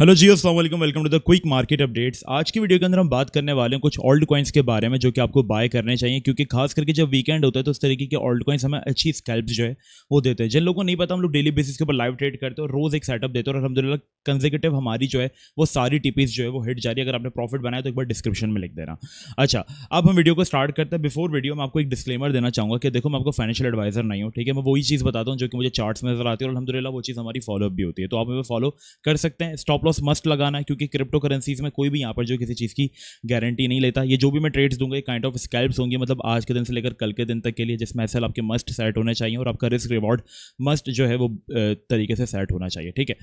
Hello जी, अस्सलाम वालेकुम, welcome to the quick market updates. आज की वीडियो के अंदर हम बात करने वाले हैं कुछ ऑल्ट कॉइन्स के बारे में जो कि आपको बाय करने चाहिए, क्योंकि खास करके जब वीकेंड होता है तो इस तरीके के ऑल्ट कॉइन्स हमें अच्छी स्कैल्प्स जो है वो देते हैं। जिन लोगों को नहीं पता, हम लोग डेली बेसिस के ऊपर लाइव ट्रेड करते हैं और रोज एक सेटअप देते हैं और अलहमदुलिल्लाह कंसेक्यूटिव हमारी जो है वो सारी टीपीज जो है वो हिट जा रही है। अगर आपने प्रॉफिट बनाया तो एक बार डिस्क्रिप्शन में लिख देना। अच्छा, अब हम वीडियो को स्टार्ट करते हैं। बिफोर वीडियो मैं आपको एक डिस्क्लेमर देना चाहूंगा कि देखो, मैं आपको फाइनेंशियल एडवाइजर नहीं हूँ, ठीक है। मैं वही चीज़ बताता हूँ जो कि मुझे चार्ट्स में नजर आती है और अलहमदुलिल्लाह वो चीज़ हमारी फॉलोअप भी होती है, तो आप हमें फॉलो कर सकते हैं। स्टॉप लॉस मस्ट लगाना है, क्योंकि क्रिप्टो करेंसीज में कोई भी यहाँ पर जो किसी चीज़ की गारंटी नहीं लेता। ये जो भी मैं ट्रेड्स दूंगा ये काइंड ऑफ स्कैल्प्स होंगी, मतलब आज के दिन से लेकर कल के दिन तक के लिए, जिसमें एसएल आपके मस्ट सेट होने चाहिए और आपका रिस्क रिवॉर्ड मस्ट जो है वो तरीके से सेट होना चाहिए, ठीक है।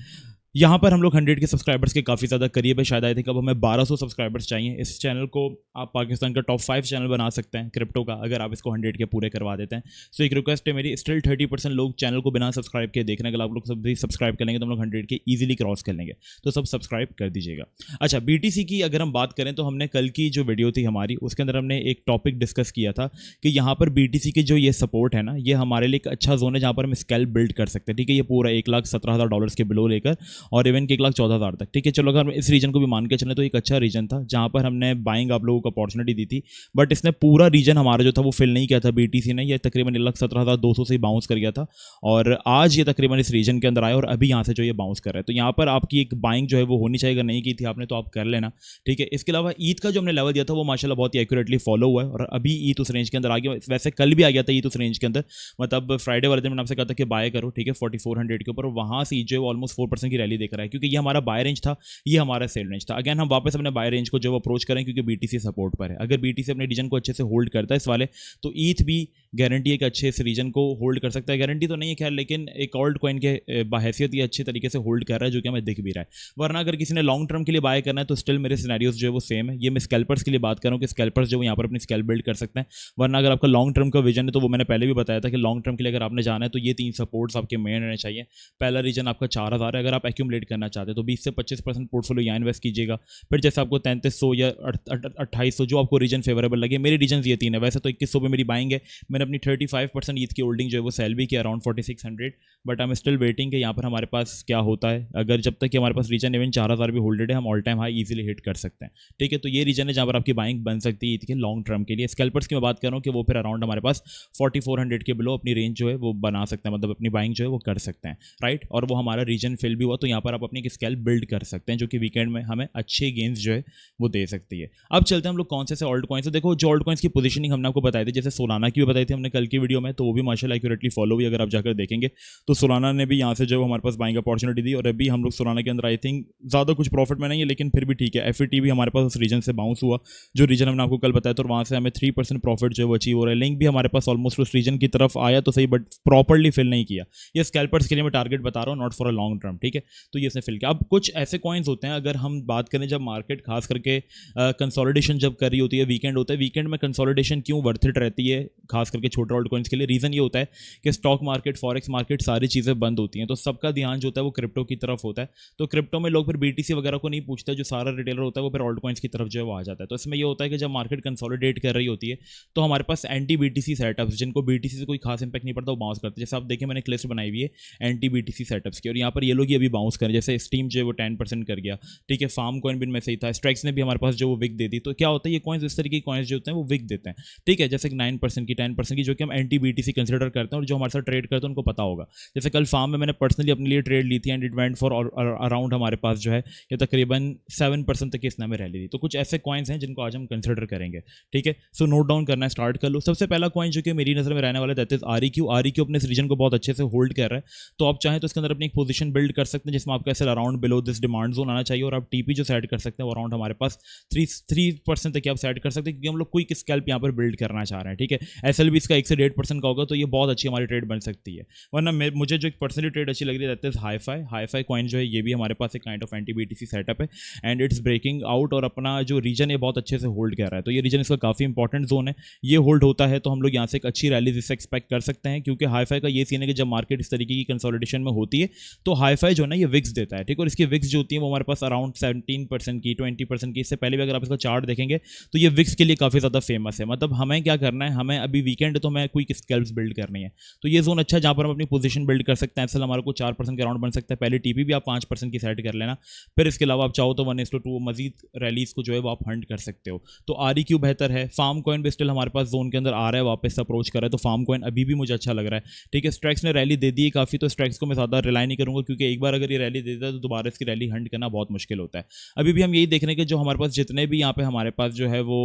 यहाँ पर हम लोग 100 के सब्सक्राइबर्स के काफ़ी ज़्यादा करीब है। शायद आई थिंक अब हमें 1200 सब्सक्राइबर्स चाहिए। इस चैनल को आप पाकिस्तान का टॉप 5 चैनल बना सकते हैं क्रिप्टो का, अगर आप इसको 100 के पूरे करवा देते हैं। सो एक रिक्वेस्ट है मेरी, स्टिल 30% लोग चैनल को बिना सब्सक्राइब के देख रहे हैं। अगर आप लोग सब भी सब्सक्राइब कर लेंगे तो हम लोग 100 के ईजिली क्रॉस कर लेंगे, तो सब सब्सक्राइब कर दीजिएगा। अच्छा, बीटीसी की अगर हम बात करें तो हमने कल की जो वीडियो थी हमारी, उसके अंदर हमने एक टॉपिक डिस्कस किया था कि यहाँ पर बीटीसी की जो ये सपोर्ट है ना, ये हमारे लिए एक अच्छा जोन है जहाँ पर हम स्कैल्प बिल्ड कर सकते हैं, ठीक है। ये पूरा $1,17,000 के बिलो लेकर और इवन के 1,14,000 तक, ठीक है। चलो, अगर हम इस रीजन को भी मान के चलें तो एक अच्छा रीजन था जहाँ पर हमने बाइंग आप लोगों को अपॉर्चुनिटी दी थी, बट इसने पूरा रीजन हमारा जो था वो फिल नहीं किया था बीटीसी ने। ये तकरीबन 1,17,200 से ही बाउंस कर गया था और आज ये तकरीबन इस रीजन के अंदर आया और अभी यहाँ से जो ये बाउंस कर रहा है, तो यहाँ पर आपकी एक बाइंग जो है वो होनी चाहिए। अगर नहीं की थी आपने तो आप कर लेना, ठीक है। इसके अलावा ईद का जो हमने लेवल दिया था वो माशाल्लाह बहुत ही एक्यूरेटली फॉलो हुआ है और अभी ईद उस रेंज के अंदर आ गया। वैसे कल भी आ गया था ईद उस रेंज के अंदर, मतलब फ्राइडे वाले दिन मैंने आपसे कहा था कि बाय करो, ठीक है, 4400 के ऊपर। वहाँ से जो है ऑलमोस्ट 4% की रैली देख रहा है, क्योंकि ये हमारा बाय रेंज था, ये हमारा सेल रेंज था। अगेन हम वापस अपने बाय रेंज को जो अप्रोच करें, क्योंकि बीटीसी सपोर्ट पर है। अगर बीटीसी अपने रीजन को अच्छे से होल्ड करता है इस वाले, तो ईथ भी गारंटी है कि अच्छे इस रीजन को होल्ड कर सकता है। गारंटी तो नहीं है खैर, लेकिन एक ऑल्ट कॉइन के बाहैसियत ये अच्छे तरीके से होल्ड कर रहा है, जो कि हमें दिख भी रहा है। वरना अगर किसी ने लॉन्ग टर्म के लिए बाय करना है तो स्टिल मेरे सिनेरियोज जो है वो सेम है। ये मैं स्कैल्पर्स के लिए बात कर रहा हूँ कि स्कैल्पर्स जो यहाँ पर अपनी स्कैल्प बिल्ड कर सकते हैं। वरना अगर आपका लॉन्ग टर्म का विजन है तो वो मैंने पहले भी बताया था कि लॉन्ग टर्म के लिए अगर आपने जाना है तो ये 3 सपोर्ट्स आपके मेन रहने चाहिए। पहला रीजन आपका 4,000 है। अगर आप एक्यूमुलेट करना चाहते हैं तो 20 से 25% पोर्टफोलियो यहाँ इन्वेस्ट कीजिएगा। फिर जैसे आपको 3300 या 2800 जो आपको रीजन फेवरेबल लगे, मेरे रीजन ये 3 है। वैसे तो 2100 पे मेरी बाइंग है। मैंने अपनी 35% ईथ की होल्डिंग जो है वो सेल भी किया around 4600, but I am still waiting कि यहाँ पर हमारे पास क्या होता है। अगर जब तक कि हमारे पास रीजन इवन 4000 भी होल्डेड है, हम all time high easily hit कर सकते हैं, ठीक है। तो ये रीजन है जहाँ पर आपकी बाइंग बन सकती है ईथ के लॉन्ग टर्म के लिए। स्कैल्पर्स की मैं बात कर रहा हूँ कि वो फिर अराउंड हमारे पास 4400 के बिलो अपनी रेंज जो है वो बना सकते हैं, मतलब अपनी बाइंग जो है वो कर सकते हैं, राइट। और वो हमारा रीजन फिल भी हुआ तो यहाँ पर आप अपनी एक स्कैल्प बिल्ड कर सकते हैं, जो कि वीकेंड में हमें अच्छे गेंस जो है वो दे सकती है। अब चलते हैं हम लोग कौन से ऑल्ट कॉइन्स है। देखो, जो ऑल्ट कॉइन्स की पोजीशनिंग हमने आपको बताई थी, जैसे सोलाना की भी बताई थी हमने कल की वीडियो में, तो वो भी माशाल्लाह एक्यूरेटली फॉलो हुई। अगर आप जाकर देखेंगे तो सोलाना ने भी यहाँ से जो हमारे पास बाइंग अपॉर्चुनिटी दी और अभी हम लोग सोलाना के अंदर आई थिंक ज़्यादा कुछ प्रॉफिट में नहीं है, लेकिन फिर भी ठीक है। एफईटी भी हमारे पास उस रीजन से बाउंस हुआ जो रीजन हमने आपको कल बताया, तो वहाँ से हमें 3% प्रॉफिट जो है वो अचीव हो रहा है। लिंक भी हमारे पास ऑलमोस्ट उस रीजन की तरफ आया तो सही, बट प्रॉपरली फिल नहीं किया। ये स्कैल्पर्स के लिए मैं टारगेट बता रहा हूँ, not for a long term, ठीक है। तो ये इसने फिल किया। अब कुछ ऐसे कॉइन्स होते हैं, अगर हम बात करें जब मार्केट खास करके कंसोलिडेशन जब कर रही होती है, वीकेंड होता है, वीकेंड में कंसोलिडेशन क्यों वर्थ इट रहती है खास करके छोटे ऑल्ट कॉइन्स के लिए? रीजन ये होता है कि स्टॉक मार्केट, फॉरेक्स मार्केट, सारी चीज़ें बंद होती हैं, तो सबका ध्यान जो होता है वो क्रिप्टो की तरफ होता है। तो क्रिप्टो में लोग फिर बीटीसी वगैरह को नहीं पूछते, जो सारा रिटेलर होता है वो फिर ऑल्ट कॉइन्स की तरफ जो है वो आ जाता है। तो इसमें ये होता है कि जब मार्केट कंसोलिडेट कर रही होती है तो हमारे पास एंटी बीटीसी सेटअप्स, जिनको बीटीसी से कोई खास इंपैक्ट नहीं पड़ता, वो बाउंस करते हैं। जैसे आप देखें, मैंने एक लिस्ट बनाई हुई है एंटी बीटीसी सेटअप्स की, और यहाँ पर ये लोग अभी बाउंस करें। जैसे स्टीम जो है वो 10% कर गया, ठीक है। फार्म कॉइन भी इनमें से ही था। स्ट्राइक्स ने भी हमारे पास जो वो विक दे दी। तो क्या होता है, ये कॉइन्स इस तरीके के कॉइन्स जो होते हैं वो विक देते हैं, ठीक है। जैसे 9% की, 10% की, जो कि हम एंटी बीटीसी कंसिडर करते हैं और जो हमारे साथ ट्रेड करते हैं उनको पता होगा। जैसे कल फार्म में मैंने पर्सनली अपने लिए ट्रेड ली थी and it went for around हमारे पास जो है ये तकरीबन 7% तक की इसने हमें रैली दी। तो कुछ ऐसे कॉइन्स हैं जिनको आज हम कंसिडर करेंगे, ठीक है। सो नोट डाउन करना स्टार्ट कर लो। सबसे पहला कॉइन जो कि मेरी नजर में रहने वाला दैट इज आरईक्यू। आरईक्यू अपने इस रीजन को बहुत अच्छे से होल्ड कर रहा है, तो आप चाहें तो इसके अंदर अपनी एक पोजीशन बिल्ड कर सकते हैं जिसमें आपका ऐसे around below this demand zone आना चाहिए, और आप टीपी जो सेट कर सकते हैं वो अराउंड हमारे पास 3% तक आप सेट कर सकते हैं, क्योंकि हम लोग क्विक स्कैल्प यहाँ पर बिल्ड करना चाह रहे हैं, ठीक है। एसएल भी इसका 1 से 1.5% का होगा, तो ये बहुत अच्छी हमारी ट्रेड बन सकती है। वरना मुझे जो एक पर्सनली ट्रेड अच्छी लग रही है that is hifi. Hifi coin जो है ये भी हमारे पास एक kind of anti BTC setup है एंड इट्स ब्रेकिंग आउट, और अपना जो रीजन है बहुत अच्छे से होल्ड कर रहा है। तो ये रीजन इसका काफ़ी इंपॉर्टेंट जोन है। ये होल्ड होता है तो हम लोग यहाँ से एक अच्छी रैली जिससे एक्सपेक्ट कर सकते हैं, क्योंकि हाईफाई का ये सीन है कि जब मार्केट इस तरीके की कंसोलिडेशन में होती है तो हाईफाई जो है ना ये विक्स देता है, ठीक है। और इसकी विक्स जो होती है वो हमारे पास अराउंड 17% की, 20% की। इससे पहले भी अगर आप इसका चार्ट देखेंगे तो ये विक्स के लिए काफ़ी ज़्यादा फेमस है। मतलब हमें क्या करना है, हमें अभी वीकेंड वीकेंड है तो हमें क्विक स्कैल्प्स बिल्ड करनी है। तो ये जोन अच्छा है जहाँ पर हम अपनी पोजीशन बिल्ड कर सकते हैं। एसएल हमारे को 4% के अराउंड बन सकता है। पहले टीपी भी आप 5% की सेट कर लेना, फिर इसके अलावा आप चाहो तो 1:2 मजीद रैलीज को जो है वो आप हंट कर सकते हो। तो REQ बेहतर है। फार्म कॉइन भी स्टिल हमारे पास जोन के अंदर आ रहा है, वापस अप्रोच कर रहा है, तो फार्म कॉइन अभी भी मुझे अच्छा लग रहा है। ठीक है, स्ट्रैक्स ने रैली दे दी है काफ़ी, तो स्ट्रैक्स को मैं ज़्यादा रिलाई नहीं करूँगा क्योंकि एक बार अगर ये रैली दे देता है तो दोबारा इसकी रैली हंट करना बहुत मुश्किल होता है। अभी भी हम यही देख रहे हैं कि जो हमारे पास जितने भी यहाँ पे हमारे पास जो है वो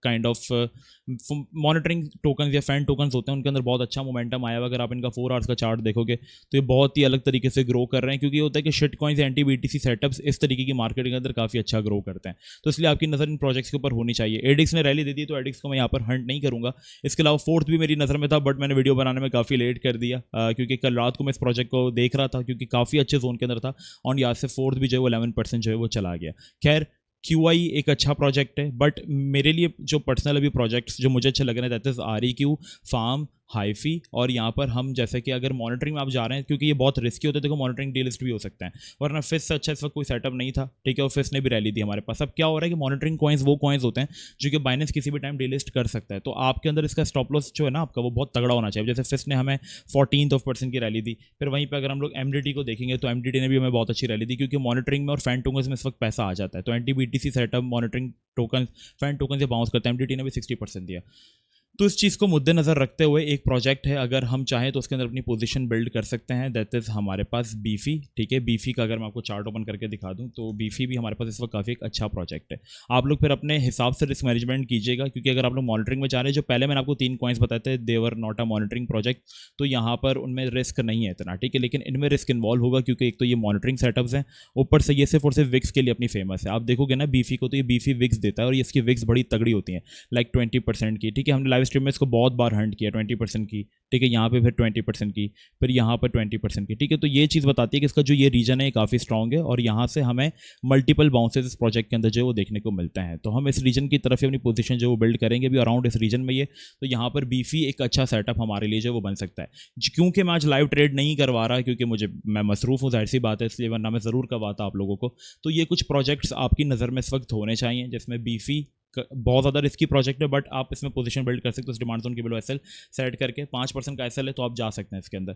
काइंड ऑफ मॉनिटरिंग टोकन या फैन टोकन होते हैं उनके अंदर बहुत अच्छा मोमेंटम आया हुआ। अगर आप इनका 4 आवर्स का चार्ट देखोगे तो ये बहुत ही अलग तरीके से ग्रो कर रहे हैं, क्योंकि ये होता है कि shit coins anti BTC setups इस तरीके की मार्केट के अंदर काफ़ी अच्छा ग्रो करते हैं। तो इसलिए आपकी नज़र इन प्रोजेक्ट्स के ऊपर होनी चाहिए। एडिक्स ने रैली दे दी तो एडिक्स को मैं यहाँ पर हंट नहीं करूँगा। इसके अलावा फोर्थ भी मेरी नज़र में था, बट मैंने वीडियो बनाने में काफ़ी लेट कर दिया क्योंकि कल रात को मैं इस प्रोजेक्ट को देख रहा था क्योंकि काफ़ी अच्छे जोन के अंदर था और यहाँ से फोर्थ भी जो है वो 11% जो है वो चला गया। खैर QI एक अच्छा प्रोजेक्ट है, बट मेरे लिए जो पर्सनल अभी प्रोजेक्ट्स जो मुझे अच्छे लग रहे हैं दैट इज़ REQ, फार्म, हाईफी, और यहाँ पर हम जैसे कि अगर मॉनिटरिंग में आप जा रहे हैं क्योंकि ये बहुत रिस्की होता है, देखो मॉनिटरिंग डीलिस्ट भी हो सकता है, वरना फिस से अच्छा इस वक्त कोई सेटअप नहीं था। ठीक है, और फिस ने भी रैली दी हमारे पास। अब क्या हो रहा है कि मॉनिटरिंग कॉइन्स वो कॉइन्स होते हैं जो कि बाइनेंस किसी भी टाइम डीलिस्ट कर सकता है, तो आपके अंदर इसका स्टॉप लॉस जो है ना आपका वो बहुत तगड़ा होना चाहिए। जैसे फिस ने हमें 14% की रैली दी, फिर वहीं पर अगर हम लोग MDT को देखेंगे तो MDT ने भी हमें बहुत अच्छी रैली दी क्योंकि मॉनिटरिंग में और फैन टोकन्स में इस वक्त पैसा आ जाता है, तो anti BTC setup monitoring token fan token से बाउंस करते हैं। MDT ने भी 60% दिया। तो इस चीज़ को मुद्देनज़र रखते हुए एक प्रोजेक्ट है, अगर हम चाहें तो उसके अंदर अपनी पोजीशन बिल्ड कर सकते हैं, दैट इज़ हमारे पास बीफी। ठीक है, बीफी का अगर मैं आपको चार्ट ओपन करके दिखा दूं तो बीफी भी हमारे पास इस वक्त काफ़ी एक अच्छा प्रोजेक्ट है। आप लोग फिर अपने हिसाब से रिस्क मैनेजमेंट कीजिएगा, क्योंकि अगर आप लोग मॉनिटरिंग में जा रहे हैं, जो पहले मैंने आपको 3 कॉइन्स बताए थे देवर नॉट अ मॉनिटरिंग प्रोजेक्ट, तो यहाँ पर उनमें रिस्क नहीं है इतना। ठीक है, लेकिन इनमें रिस्क इन्वॉल्व होगा क्योंकि एक तो ये मॉनिटरिंग सेटअप्स हैं, ऊपर से ये सिर्फ और सिर्फ विक्स के लिए अपनी फेमस है। आप देखोगे ना बीफी को, तो ये बीफी विक्स देता है और इसकी विक्स बड़ी तगड़ी होती है, लाइक 20% की। ठीक है, हमने लाइव स्ट्रीम में इसको बहुत बार हंट किया 20% की। ठीक है, यहाँ पे फिर 20% की, फिर यहाँ पर 20% की। ठीक है, तो ये चीज़ बताती है कि इसका जो ये रीजन है ये काफ़ी स्ट्रॉन्ग है और यहाँ से हमें मल्टीपल बाउंसेस इस प्रोजेक्ट के अंदर जो वो देखने को मिलते हैं। तो हम इस रीजन की तरफ ही अपनी पोजीशन जो वो बिल्ड करेंगे भी अराउंड इस रीजन में ये, तो यहाँ पर बीफी एक अच्छा सेटअप हमारे लिए जो वो बन सकता है। क्योंकि मैं आज लाइव ट्रेड नहीं करवा रहा क्योंकि मैं मसरूफ़ हूँ, जाहिर सी बात है, इसलिए वरना मैं ज़रूर करवाता आप लोगों को। तो ये कुछ प्रोजेक्ट्स आपकी नज़र में इस वक्त होने चाहिए जिसमें बीफी बहुत ज़्यादा रिस्की प्रोजेक्ट है, बट आप इसमें पोजीशन बिल्ड कर सकते हो। उस डिमांड जोन के बिलो SL सेट करके 5% का SL है तो आप जा सकते हैं इसके अंदर।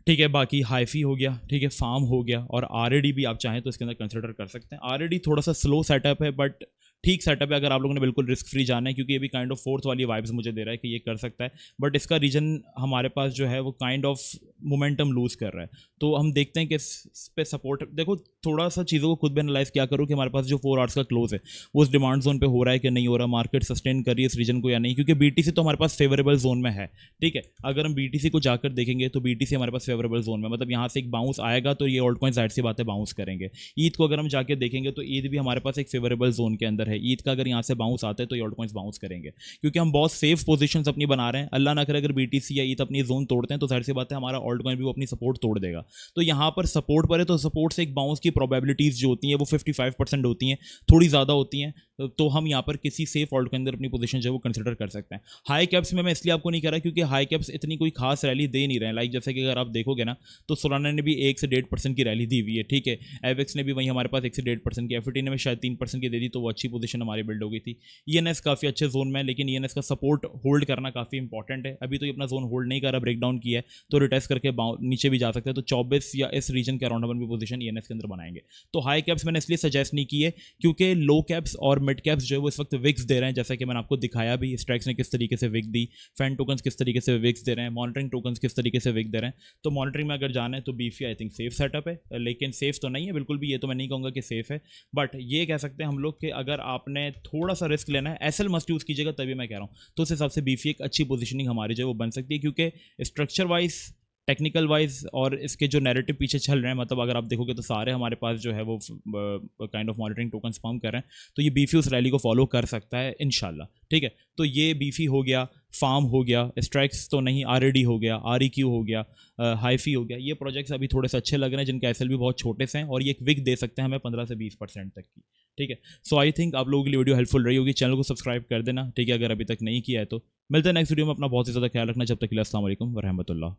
ठीक है, बाकी हाईफी हो गया, ठीक है, फार्म हो गया, और RAD भी आप चाहें तो इसके अंदर कंसिडर कर सकते हैं। RAD थोड़ा सा स्लो सेटअप है बट ठीक सेटअप है अगर आप लोगों ने बिल्कुल रिस्क फ्री जाना है, क्योंकि ये भी काइंड ऑफ फोर्थ वाली वाइब्स मुझे दे रहा है कि ये कर सकता है, बट इसका रीजन हमारे पास जो है वो काइंड ऑफ मोमेंटम लूज कर रहा है। तो हम देखते हैं कि इस पे सपोर्ट, देखो थोड़ा सा चीज़ों को खुद भी एनालाइज क्या करूँ कि हमारे पास जो 4 आवर्स का क्लोज है वो उस डिमांड जोन पे हो रहा है कि नहीं हो रहा, मार्केट सस्टेन कर रही है इस रीजन को या नहीं, क्योंकि BTC तो हमारे पास फेवरेबल जोन में है। ठीक है, अगर हम BTC को जाकर देखेंगे तो BTC हमारे पास फेवरेबल जोन में, मतलब यहाँ से एक बाउंस आएगा तो ये ऑल्ट कॉइन जाहिर सी बात है बाउंस करेंगे। ईद को अगर हम जाके देखेंगे तो ईद भी हमारे पास एक फेवरेबल जोन के अंदर है। ईद का अगर यहाँ से बाउंस आते हैं तो ये ऑल्ट कॉइंस बाउंस करेंगे, क्योंकि हम बहुत सेफ पोजीशंस अपनी बना रहे हैं। अल्लाह ना करे अगर BTC या ईद अपनी जोन तोड़ते हैं तो जाहिर सी बात है हमारा ऑल्ट कॉइन भी वो अपनी सपोर्ट तोड़ देगा। तो यहाँ पर सपोर्ट पर है तो सपोर्ट से एक बाउंस की प्रोबेबिलिटीज जो होती हैं वो 55% होती हैं, थोड़ी ज़्यादा होती हैं, तो हम यहाँ पर किसी सेफ ऑल्ट के अंदर अपनी पोजीशन जो है वो कंसिडर कर सकते हैं। हाई कैप्स में मैं इसलिए आपको नहीं कह रहा क्योंकि हाई कैप्स इतनी कोई खास रैली दे नहीं रहे हैं। लाइक जैसे कि अगर आप देखोगे ना तो सोलाना ने भी 1 से 1.5% की रैली दी हुई है। ठीक है, एवेक्स ने भी वहीं हमारे पास 1 से 1.5% की, FT ने भी शायद 3% की दे दी, तो वो अच्छी पोजीशन हमारी बिल्ड हो गई थी। ENS काफ़ी अच्छे जोन में है, लेकिन ENS का सपोर्ट होल्ड करना काफ़ी इंपॉर्टेंट है। अभी तो ये अपना जोन होल्ड नहीं कर रहा, ब्रेकडाउन किया है, तो रिटेस्ट करके नीचे भी जा सकते हैं। तो 24 या इस रीजन के अराउंड अपन भी पोजीशन ENS के अंदर बनाएंगे। तो हाई कैप्स मैंने इसलिए सजेस्ट नहीं किए क्योंकि लो कैप्स और मिड कैप्स जो है वो इस वक्त विक्स दे रहे हैं, जैसा कि मैंने आपको दिखाया भी, स्ट्राइक्स ने किस तरीके से विक दी, फैन टोकन्स किस तरीके से विक्स दे रहे हैं, मॉनिटरिंग टोकन्स किस तरीके से विक दे रहे हैं। तो मॉनिटरिंग में अगर जाना है तो beefy I think safe setup है, लेकिन सेफ तो नहीं है बिल्कुल भी, ये तो मैं नहीं कहूँगा कि सेफ है, बट ये कह सकते हैं हम लोग कि अगर आपने थोड़ा सा रिस्क लेना है SL मस्ट यूज़ कीजिएगा, तभी मैं कह रहा हूँ। तो उस हिसाब से बीफी एक अच्छी पोजीशनिंग हमारी जो है वो बन सकती है, क्योंकि स्ट्रक्चर वाइज, टेक्निकल वाइज और इसके जो नैरेटिव पीछे चल रहे हैं, मतलब अगर आप देखोगे तो सारे हमारे पास जो है वो kind of monitoring token spam कर रहे हैं, तो ये बीफी उस रैली को फॉलो कर सकता है इंशाल्लाह। ठीक है, तो ये बीफी हो गया, फार्म हो गया, स्ट्राइक्स तो नहीं, RAD हो गया, REQ हो गया, हाईफी हो गया। ये प्रोजेक्ट्स अभी थोड़े से अच्छे लग रहे हैं जिनका SL भी बहुत छोटे से हैं, और ये एक विक दे सकते हैं हमें 15 से 20% तक की। ठीक है, सो आई थिंक आप लोगों के लिए वीडियो हेल्पफुल रही होगी। चैनल को सब्सक्राइब कर देना, ठीक है, अगर अभी तक नहीं किया है तो। मिलते हैं नेक्स्ट वीडियो में, अपना बहुत ही ज़्यादा ख्याल रखना, जब तक के लिए अस्सलाम वालेकुम व रहमतुल्लाह।